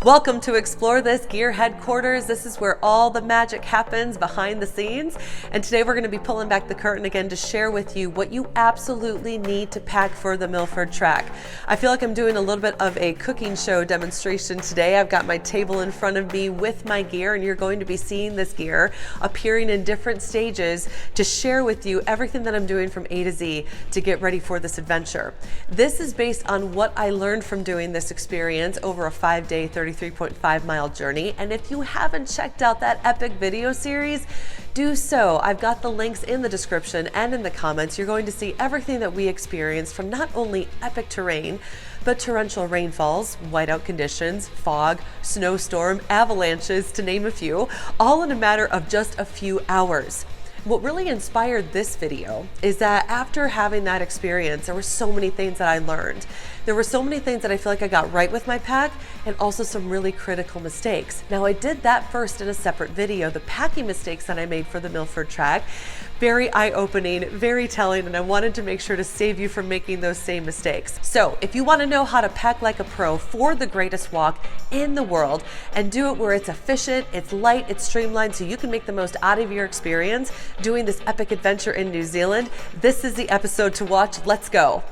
Welcome to Explore This Gear Headquarters. This is where all the magic happens behind the scenes. And today we're going to be pulling back the curtain again to share with you what you absolutely need to pack for the Milford Track. I feel like I'm doing a little bit of a cooking show demonstration today. I've got my table in front of me with my gear, and you're going to be seeing this gear appearing in different stages to share with you everything that I'm doing from A to Z to get ready for this adventure. This is based on what I learned from doing this experience over a 5-day, 33.5-mile journey. And if you haven't checked out that epic video series, do so. I've got the links in the description and in the comments. You're going to see everything that we experienced from not only epic terrain, but torrential rainfalls, whiteout conditions, fog, snowstorm, avalanches, to name a few, all in a matter of just a few hours. What really inspired this video is that after having that experience, there were so many things that I learned. There were so many things that I feel like I got right with my pack, and also some really critical mistakes. Now, I did that first in a separate video, the packing mistakes that I made for the Milford Track. Very eye-opening, very telling, and I wanted to make sure to save you from making those same mistakes. So if you want to know how to pack like a pro for the greatest walk in the world and do it where it's efficient, it's light, it's streamlined, so you can make the most out of your experience doing this epic adventure in New Zealand, this is the episode to watch. Let's go.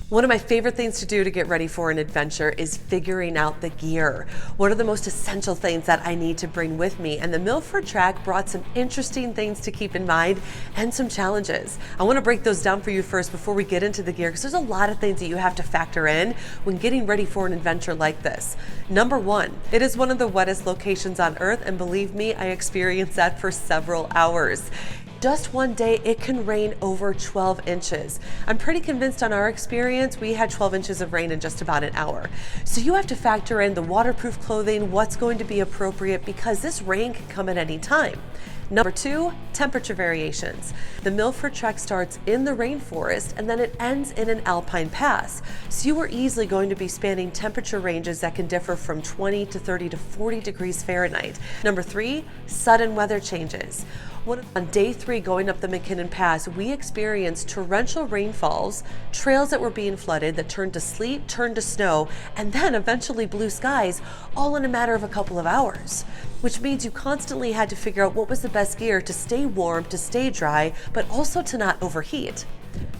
One of my favorite things to do to get ready for an adventure is figuring out the gear. What are the most essential things that I need to bring with me? And the Milford Track brought some interesting things to keep in mind and some challenges. I want to break those down for you first before we get into the gear, because there's a lot of things that you have to factor in when getting ready for an adventure like this. Number one, it is one of the wettest locations on Earth, and believe me, I experienced that for several hours. Just one day, it can rain over 12 inches. I'm pretty convinced on our experience, we had 12 inches of rain in just about an hour. So you have to factor in the waterproof clothing, what's going to be appropriate, because this rain can come at any time. Number two, temperature variations. The Milford Track starts in the rainforest and then it ends in an alpine pass. So you are easily going to be spanning temperature ranges that can differ from 20 to 30 to 40 degrees Fahrenheit. Number three, sudden weather changes. On day 3 going up the McKinnon Pass, we experienced torrential rainfalls, trails that were being flooded that turned to sleet, turned to snow, and then eventually blue skies, all in a matter of a couple of hours. Which means you constantly had to figure out what was the best gear to stay warm, to stay dry, but also to not overheat.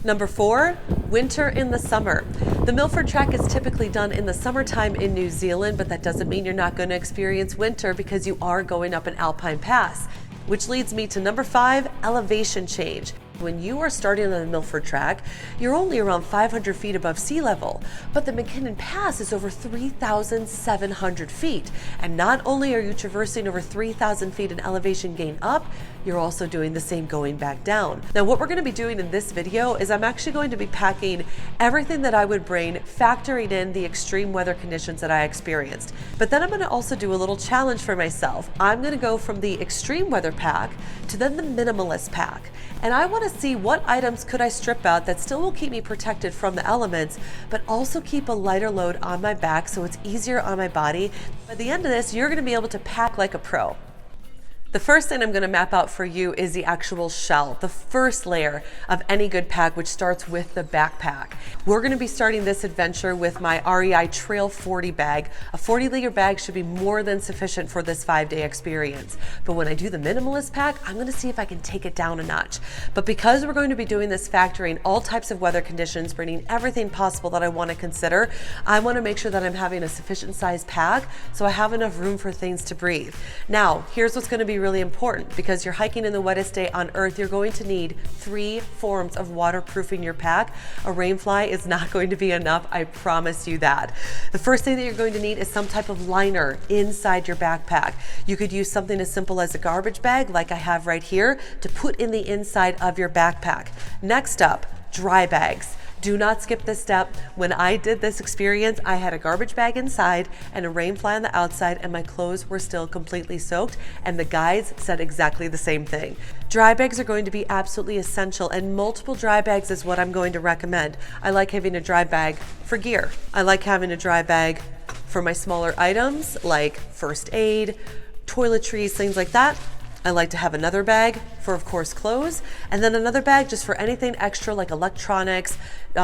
Number 4, winter in the summer. The Milford Track is typically done in the summertime in New Zealand, but that doesn't mean you're not going to experience winter because you are going up an alpine pass. Which leads me to number 5, elevation change. When you are starting on the Milford Track, you're only around 500 feet above sea level, but the McKinnon Pass is over 3,700 feet. And not only are you traversing over 3,000 feet in elevation gain up, you're also doing the same going back down. Now, what we're going to be doing in this video is I'm actually going to be packing everything that I would bring, factoring in the extreme weather conditions that I experienced. But then I'm going to also do a little challenge for myself. I'm going to go from the extreme weather pack to then the minimalist pack. And I want to see what items could I strip out that still will keep me protected from the elements, but also keep a lighter load on my back so it's easier on my body. By the end of this, you're going to be able to pack like a pro. The first thing I'm going to map out for you is the actual shell, the first layer of any good pack, which starts with the backpack. We're going to be starting this adventure with my REI Trail 40 bag. A 40-liter bag should be more than sufficient for this 5-day experience. But when I do the minimalist pack, I'm going to see if I can take it down a notch. But because we're going to be doing this factoring all types of weather conditions, bringing everything possible that I want to consider, I want to make sure that I'm having a sufficient size pack so I have enough room for things to breathe. Now, here's what's going to be really important, because you're hiking in the wettest day on Earth. You're going to need 3 forms of waterproofing your pack. A rainfly is not going to be enough, I promise you that. The first thing that you're going to need is some type of liner inside your backpack. You could use something as simple as a garbage bag like I have right here to put in the inside of your backpack. Next up, dry bags. Do not skip this step. When I did this experience, I had a garbage bag inside and a rain fly on the outside, and my clothes were still completely soaked, and the guides said exactly the same thing. Dry bags are going to be absolutely essential, and multiple dry bags is what I'm going to recommend. I like having a dry bag for gear. I like having a dry bag for my smaller items like first aid, toiletries, things like that. I like to have another bag for, of course, clothes, and then another bag just for anything extra like electronics,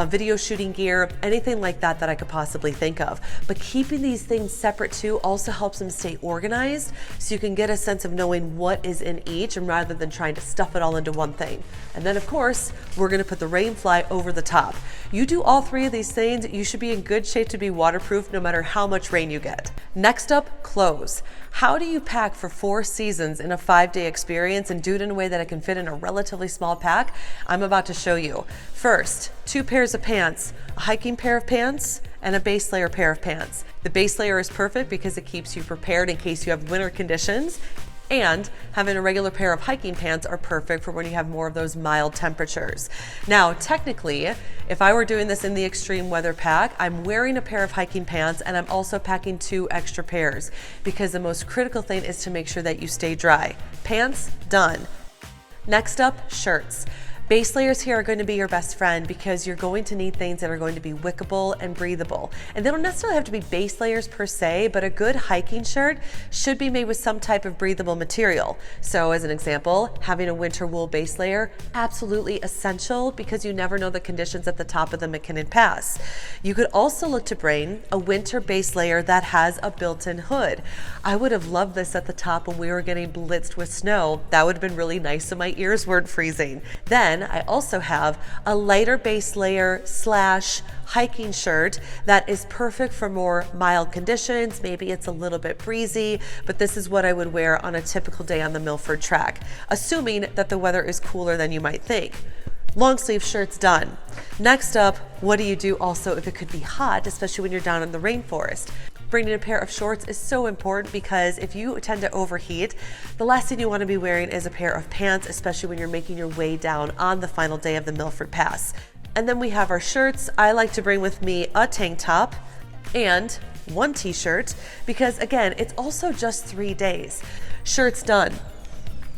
video shooting gear, anything like that that I could possibly think of. But keeping these things separate too also helps them stay organized, so you can get a sense of knowing what is in each, and rather than trying to stuff it all into one thing. And then, of course, we're going to put the rain fly over the top. You do all three of these things, you should be in good shape to be waterproof no matter how much rain you get. Next up, clothes. How do you pack for 4 seasons in a 5-day experience and do it in a way that it can fit in a relatively small pack? I'm about to show you. First, 2 pairs of pants, a hiking pair of pants, and a base layer pair of pants. The base layer is perfect because it keeps you prepared in case you have winter conditions, and having a regular pair of hiking pants are perfect for when you have more of those mild temperatures. Now, technically, if I were doing this in the extreme weather pack, I'm wearing a pair of hiking pants and I'm also packing 2 extra pairs, because the most critical thing is to make sure that you stay dry. Pants, done. Next up, shirts. Base layers here are going to be your best friend because you're going to need things that are going to be wickable and breathable. And they don't necessarily have to be base layers per se, but a good hiking shirt should be made with some type of breathable material. So as an example, having a winter wool base layer, absolutely essential because you never know the conditions at the top of the McKinnon Pass. You could also look to bring a winter base layer that has a built-in hood. I would have loved this at the top when we were getting blitzed with snow. That would have been really nice so my ears weren't freezing. Then I also have a lighter base layer / hiking shirt that is perfect for more mild conditions. Maybe it's a little bit breezy, but this is what I would wear on a typical day on the Milford Track, assuming that the weather is cooler than you might think. Long sleeve shirts, done. Next up, what do you do also if it could be hot, especially when you're down in the rainforest? Bringing a pair of shorts is so important because if you tend to overheat, the last thing you want to be wearing is a pair of pants, especially when you're making your way down on the final day of the Milford Pass. And then we have our shirts. I like to bring with me a tank top and 1 t-shirt because, again, it's also just 3 days. Shirts, done.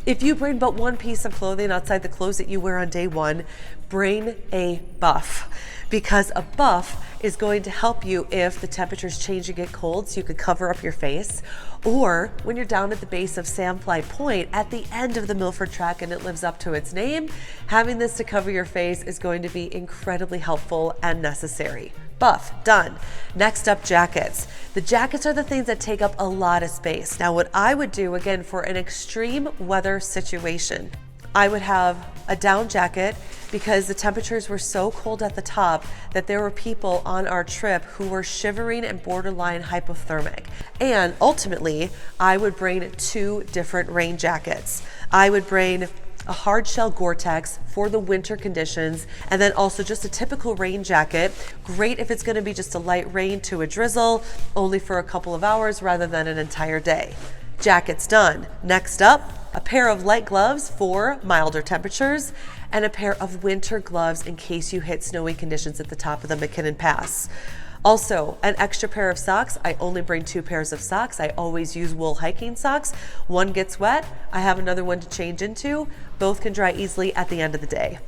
If you bring but 1 piece of clothing outside the clothes that you wear on day 1, bring a buff, because a buff is going to help you if the temperatures change and get cold, so you could cover up your face, or when you're down at the base of Sandfly Point at the end of the Milford Track and it lives up to its name, having this to cover your face is going to be incredibly helpful and necessary. Buff, done. Next up, jackets. The jackets are the things that take up a lot of space. Now, what I would do, again, for an extreme weather situation, I would have a down jacket because the temperatures were so cold at the top that there were people on our trip who were shivering and borderline hypothermic. And ultimately, I would bring 2 different rain jackets. I would bring a hard shell Gore-Tex for the winter conditions, and then also just a typical rain jacket. Great if it's going to be just a light rain to a drizzle, only for a couple of hours rather than an entire day. Jackets, done. Next up, a pair of light gloves for milder temperatures, and a pair of winter gloves in case you hit snowy conditions at the top of the McKinnon Pass. Also, an extra pair of socks. I only bring 2 pairs of socks. I always use wool hiking socks. One gets wet, I have another one to change into. Both can dry easily at the end of the day.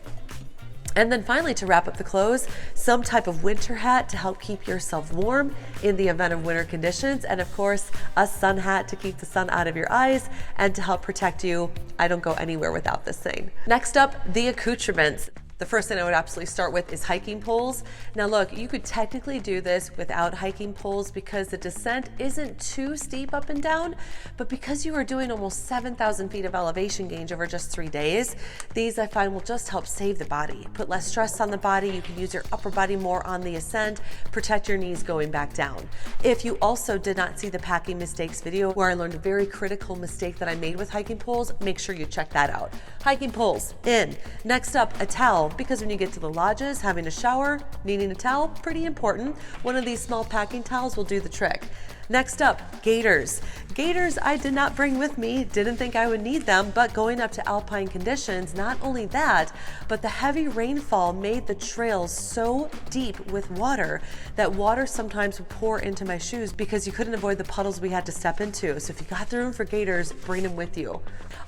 And then finally, to wrap up the clothes, some type of winter hat to help keep yourself warm in the event of winter conditions. And of course, a sun hat to keep the sun out of your eyes and to help protect you. I don't go anywhere without this thing. Next up, the accoutrements. The first thing I would absolutely start with is hiking poles. Now look, you could technically do this without hiking poles because the descent isn't too steep up and down, but because you are doing almost 7,000 feet of elevation gain over just 3 days, these I find will just help save the body, put less stress on the body. You can use your upper body more on the ascent, protect your knees going back down. If you also did not see the packing mistakes video where I learned a very critical mistake that I made with hiking poles, make sure you check that out. Hiking poles in. Next up, a towel, because when you get to the lodges, having a shower, needing a towel, pretty important. One of these small packing towels will do the trick. Next up, gaiters. Gaiters I did not bring with me, didn't think I would need them, but going up to alpine conditions, not only that, but the heavy rainfall made the trails so deep with water that water sometimes would pour into my shoes because you couldn't avoid the puddles we had to step into. So if you got the room for gaiters, bring them with you.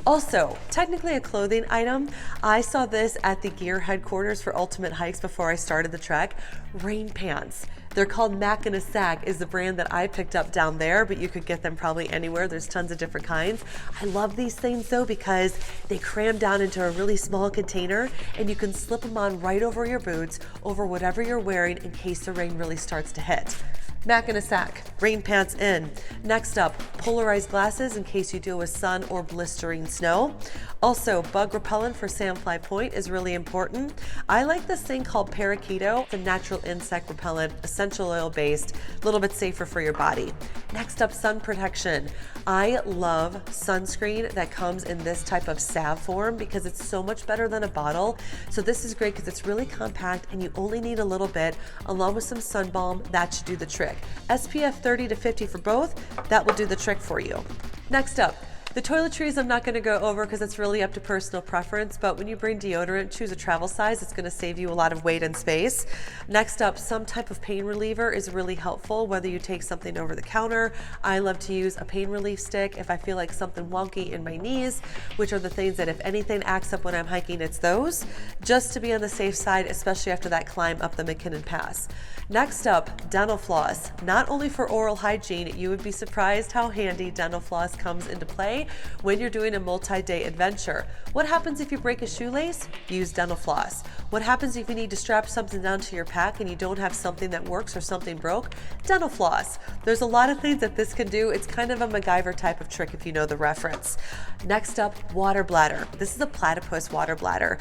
Also, technically a clothing item, I saw this at the gear headquarters for Ultimate Hikes before I started the trek, rain pants. They're called 𝗂𝗚𝗚𝗡 is the brand that I picked up down there, but you could get them probably anywhere. There's tons of different kinds. I love these things though because they cram down into a really small container and you can slip them on right over your boots, over whatever you're wearing in case the rain really starts to hit. 𝗂𝗚𝗚𝗡, rain pants in. Next up, polarized glasses in case you deal with sun or blistering snow. Also, bug repellent for Sandfly Point is really important. I like this thing called 𝗂𝗃𝗘𝗑. It's a natural insect repellent, essential oil based, a little bit safer for your body. Next up, sun protection. I love sunscreen that comes in this type of salve form because it's so much better than a bottle. So this is great because it's really compact and you only need a little bit along with some sun balm. That should do the trick. SPF 30 to 50 for both, that will do the trick for you. Next up, the toiletries I'm not going to go over because it's really up to personal preference, but when you bring deodorant, choose a travel size. It's going to save you a lot of weight and space. Next up, some type of pain reliever is really helpful, whether you take something over the counter. I love to use a pain relief stick if I feel like something wonky in my knees, which are the things that if anything acts up when I'm hiking, it's those, just to be on the safe side, especially after that climb up the McKinnon Pass. Next up, dental floss. Not only for oral hygiene, you would be surprised how handy dental floss comes into play when you're doing a multi-day adventure. What happens if you break a shoelace? Use dental floss. What happens if you need to strap something down to your pack and you don't have something that works or something broke? Dental floss. There's a lot of things that this can do. It's kind of a MacGyver type of trick if you know the reference. Next up, water bladder. This is a platypus water bladder.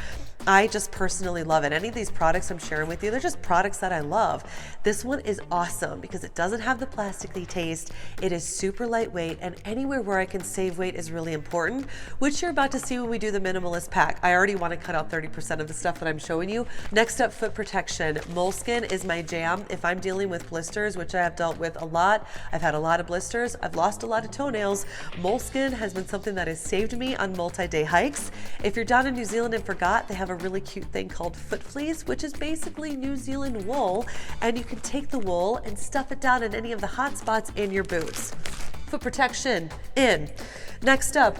I just personally love it. Any of these products I'm sharing with you, they're just products that I love. This one is awesome because it doesn't have the plasticky taste. It is super lightweight, and anywhere where I can save weight is really important, which you're about to see when we do the minimalist pack. I already want to cut out 30% of the stuff that I'm showing you. Next up, foot protection. Moleskin is my jam. If I'm dealing with blisters, which I have dealt with a lot, I've had a lot of blisters, I've lost a lot of toenails. Moleskin has been something that has saved me on multi-day hikes. If you're down in New Zealand and forgot, they have a really cute thing called foot fleece, which is basically New Zealand wool, and you can take the wool and stuff it down in any of the hot spots in your boots. Foot protection in. Next up,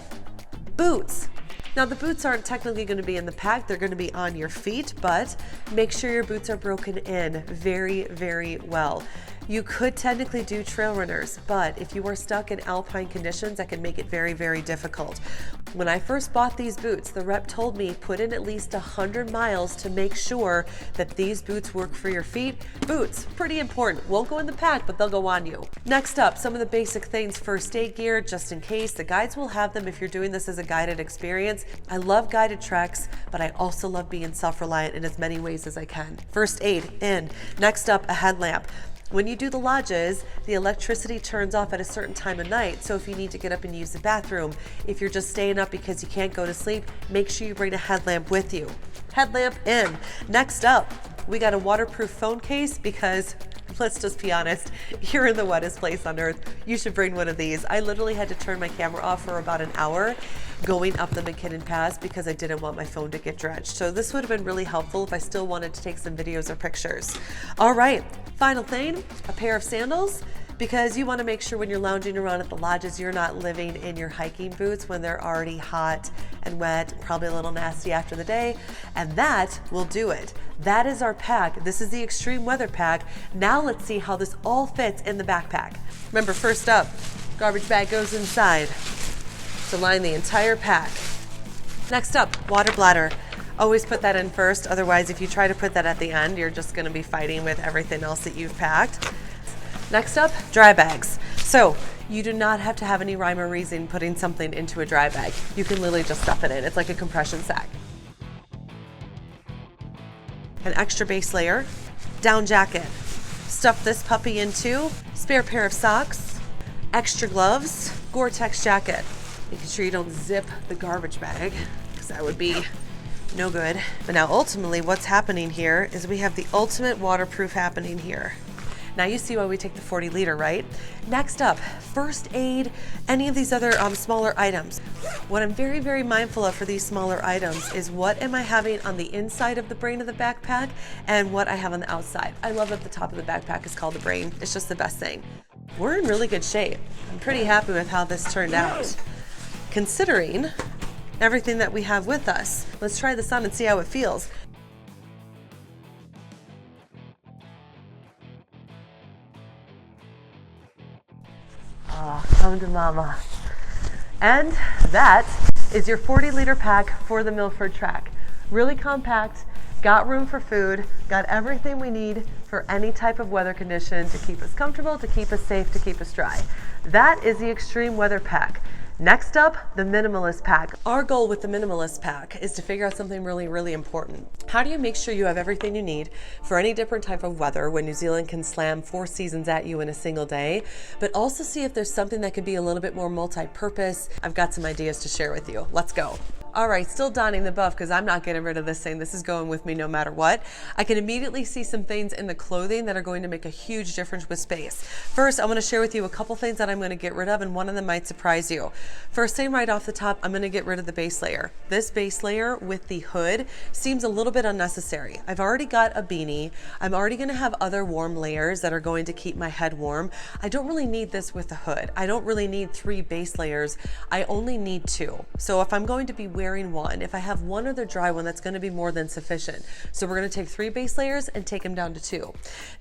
boots. Now the boots aren't technically going to be in the pack, they're going to be on your feet, but make sure your boots are broken in very, very well. You could technically do trail runners, but if you are stuck in alpine conditions, that can make it very, very difficult. When I first bought these boots, the rep told me put in at least 100 miles to make sure that these boots work for your feet. Boots, pretty important. Won't go in the pack, but they'll go on you. Next up, some of the basic things, first aid gear, just in case. The guides will have them if you're doing this as a guided experience. I love guided treks, but I also love being self-reliant in as many ways as I can. First aid in. Next up, a headlamp. When you do the lodges, the electricity turns off at a certain time of night, so if you need to get up and use the bathroom, if you're just staying up because you can't go to sleep, make sure you bring a headlamp with you. Headlamp in. Next up, we got a waterproof phone case because, let's just be honest, you're in the wettest place on earth. You should bring one of these. I literally had to turn my camera off for about an hour going up the McKinnon Pass because I didn't want my phone to get drenched. So this would have been really helpful if I still wanted to take some videos or pictures. All right, final thing, a pair of sandals, because you want to make sure when you're lounging around at the lodges, you're not living in your hiking boots when they're already hot and wet, probably a little nasty after the day, and that will do it. That is our pack. This is the extreme weather pack. Now let's see how this all fits in the backpack. Remember, first up, garbage bag goes inside to line the entire pack. Next up, water bladder. Always put that in first, otherwise if you try to put that at the end, you're just going to be fighting with everything else that you've packed. Next up, dry bags. So you do not have to have any rhyme or reason putting something into a dry bag. You can literally just stuff it in. It's like a compression sack. An extra base layer, down jacket. Stuff this puppy into, spare pair of socks, extra gloves, Gore-Tex jacket. Making sure you don't zip the garbage bag because that would be no good. But now ultimately what's happening here is we have the ultimate waterproof happening here. Now you see why we take the 40 liter, right? Next up, first aid, any of these other smaller items. What I'm very, very mindful of for these smaller items is what am I having on the inside of the brain of the backpack and what I have on the outside. I love that the top of the backpack is called the brain. It's just the best thing. We're in really good shape. I'm pretty happy with how this turned out, considering everything that we have with us. Let's try this on and see how it feels. Oh, come to mama. And that is your 40 liter pack for the Milford Track. Really compact, got room for food, got everything we need for any type of weather condition to keep us comfortable, to keep us safe, to keep us dry. That is the extreme weather pack. Next up, the Minimalist Pack. Our goal with the Minimalist Pack is to figure out something really, really important. How do you make sure you have everything you need for any different type of weather when New Zealand can slam 4 seasons at you in a single day, but also see if there's something that could be a little bit more multi-purpose? I've got some ideas to share with you. Let's go. All right, still donning the buff because I'm not getting rid of this thing. This is going with me no matter what. I can immediately see some things in the clothing that are going to make a huge difference with space. First, I want to share with you a couple things that I'm going to get rid of, and one of them might surprise you. First thing right off the top, I'm going to get rid of the base layer. This base layer with the hood seems a little bit unnecessary. I've already got a beanie. I'm already going to have other warm layers that are going to keep my head warm. I don't really need this with the hood. I don't really need 3 base layers. I only need 2. So if I'm going to be wearing one, if I have one other dry one, that's going to be more than sufficient. So we're going to take 3 base layers and take them down to 2.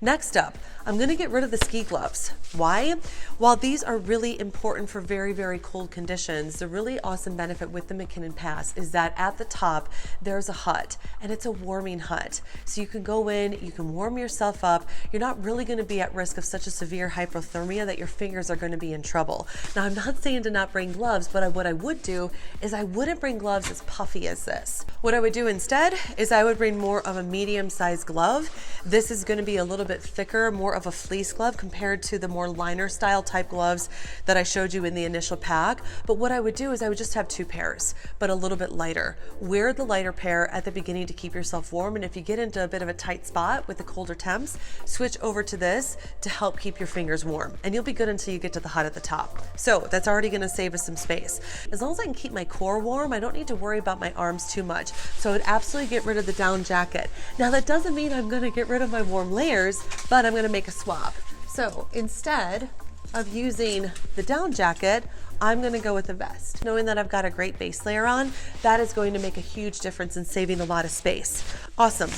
Next up, I'm going to get rid of the ski gloves. Why? While these are really important for very, very cold conditions, the really awesome benefit with the McKinnon Pass is that at the top, there's a hut, and it's a warming hut. So you can go in, you can warm yourself up. You're not really going to be at risk of such a severe hypothermia that your fingers are going to be in trouble. Now, I'm not saying to not bring gloves, but what I would do is I wouldn't bring gloves as puffy as this. What I would do instead is I would bring more of a medium-sized glove. This is going to be a little bit thicker, more of a fleece glove compared to the more liner style type gloves that I showed you in the initial pack. But what I would do is I would just have 2 pairs, but a little bit lighter. Wear the lighter pair at the beginning to keep yourself warm, and if you get into a bit of a tight spot with the colder temps, switch over to this to help keep your fingers warm, and you'll be good until you get to the hut at the top. So that's already going to save us some space. As long as I can keep my core warm, I don't need to worry about my arms too much. So I would absolutely get rid of the down jacket. Now that doesn't mean I'm going to get rid of my warm layers, but I'm going to make a swap. So instead of using the down jacket, I'm going to go with the vest. Knowing that I've got a great base layer on, that is going to make a huge difference in saving a lot of space. Awesome.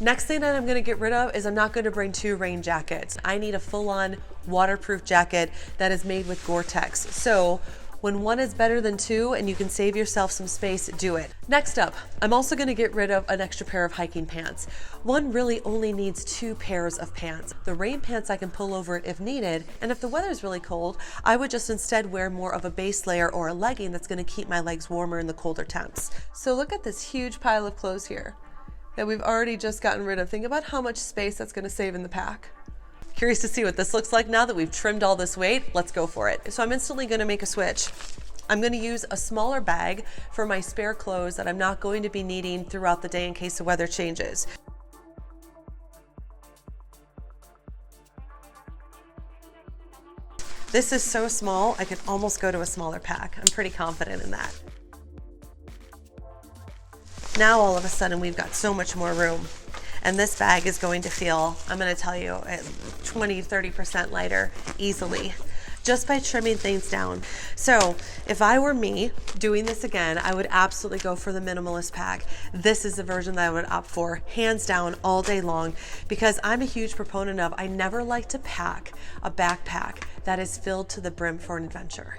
Next thing that I'm going to get rid of is I'm not going to bring 2 rain jackets. I need a full-on waterproof jacket that is made with Gore-Tex. So when one is better than 2 and you can save yourself some space, do it. Next up, I'm also going to get rid of an extra pair of hiking pants. One really only needs 2 pairs of pants. The rain pants I can pull over it if needed, and if the weather is really cold, I would just instead wear more of a base layer or a legging that's going to keep my legs warmer in the colder temps. So look at this huge pile of clothes here that we've already just gotten rid of. Think about how much space that's going to save in the pack. Curious to see what this looks like now that we've trimmed all this weight. Let's go for it. So I'm instantly going to make a switch. I'm going to use a smaller bag for my spare clothes that I'm not going to be needing throughout the day in case the weather changes. This is so small, I could almost go to a smaller pack. I'm pretty confident in that. Now all of a sudden we've got so much more room. And this bag is going to feel, I'm going to tell you, 20-30% lighter easily, just by trimming things down. So if I were me doing this again, I would absolutely go for the Minimalist Pack. This is the version that I would opt for, hands down, all day long, because I'm a huge proponent of, I never like to pack a backpack that is filled to the brim for an adventure.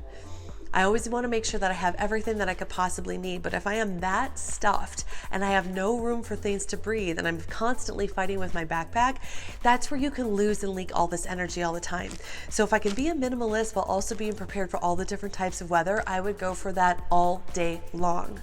I always want to make sure that I have everything that I could possibly need, but if I am that stuffed and I have no room for things to breathe and I'm constantly fighting with my backpack, that's where you can lose and leak all this energy all the time. So if I can be a minimalist while also being prepared for all the different types of weather, I would go for that all day long.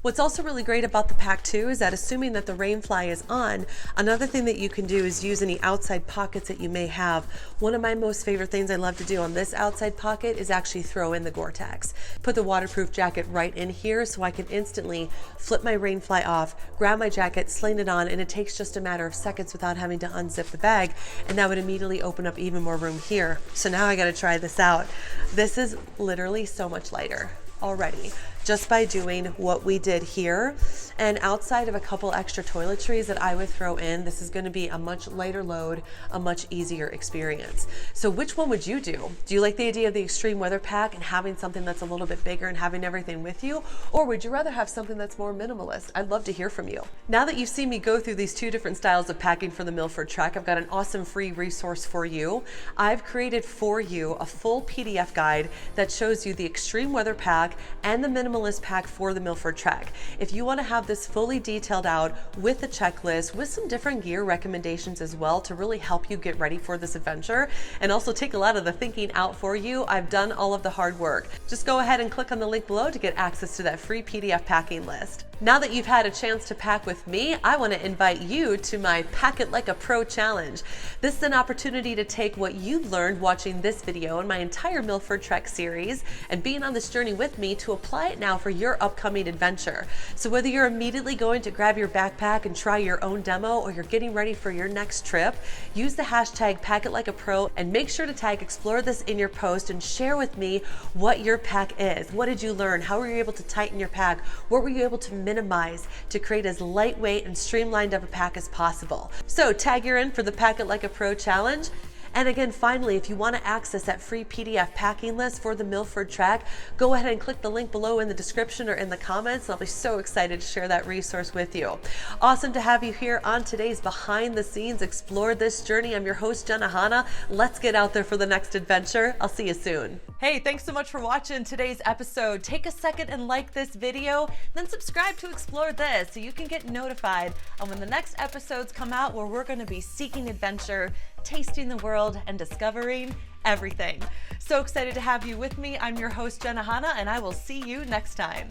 What's also really great about the pack too is that assuming that the rainfly is on, another thing that you can do is use any outside pockets that you may have. One of my most favorite things I love to do on this outside pocket is actually throw in the Gore-Tex. Put the waterproof jacket right in here so I can instantly flip my rainfly off, grab my jacket, sling it on, and it takes just a matter of seconds without having to unzip the bag, and that would immediately open up even more room here. So now I gotta try this out. This is literally so much lighter already, just by doing what we did here. And outside of a couple extra toiletries that I would throw in, this is going to be a much lighter load, a much easier experience. So which one would you do? Do you like the idea of the extreme weather pack and having something that's a little bit bigger and having everything with you? Or would you rather have something that's more minimalist? I'd love to hear from you. Now that you've seen me go through these two different styles of packing for the Milford Track, I've got an awesome free resource for you. I've created for you a full PDF guide that shows you the extreme weather pack and the minimalist pack for the Milford Track. If you want to have this fully detailed out with a checklist, with some different gear recommendations as well to really help you get ready for this adventure and also take a lot of the thinking out for you, I've done all of the hard work. Just go ahead and click on the link below to get access to that free PDF packing list. Now that you've had a chance to pack with me, I want to invite you to my Pack It Like a Pro challenge. This is an opportunity to take what you've learned watching this video and my entire Milford Track series and being on this journey with me to apply it now for your upcoming adventure. So whether you're immediately going to grab your backpack and try your own demo or you're getting ready for your next trip, use the hashtag #PackItLikeAPro and make sure to tag Explore This in your post and share with me what your pack is. What did you learn? How were you able to tighten your pack? What were you able to minimize to create as lightweight and streamlined of a pack as possible? So tag you're in for the Pack It Like a Pro challenge. And again, finally, if you want to access that free PDF packing list for the Milford Track, go ahead and click the link below in the description or in the comments. I'll be so excited to share that resource with you. Awesome to have you here on today's Behind the Scenes Explore This Journey. I'm your host, 𝗃𝗓𝗏. Let's get out there for the next adventure. I'll see you soon. Hey, thanks so much for watching today's episode. Take a second and like this video, then subscribe to Explore This so you can get notified on when the next episodes come out where we're going to be seeking adventure, tasting the world, and discovering everything. So excited to have you with me. I'm your host, 𝗃𝗓𝗏, and I will see you next time.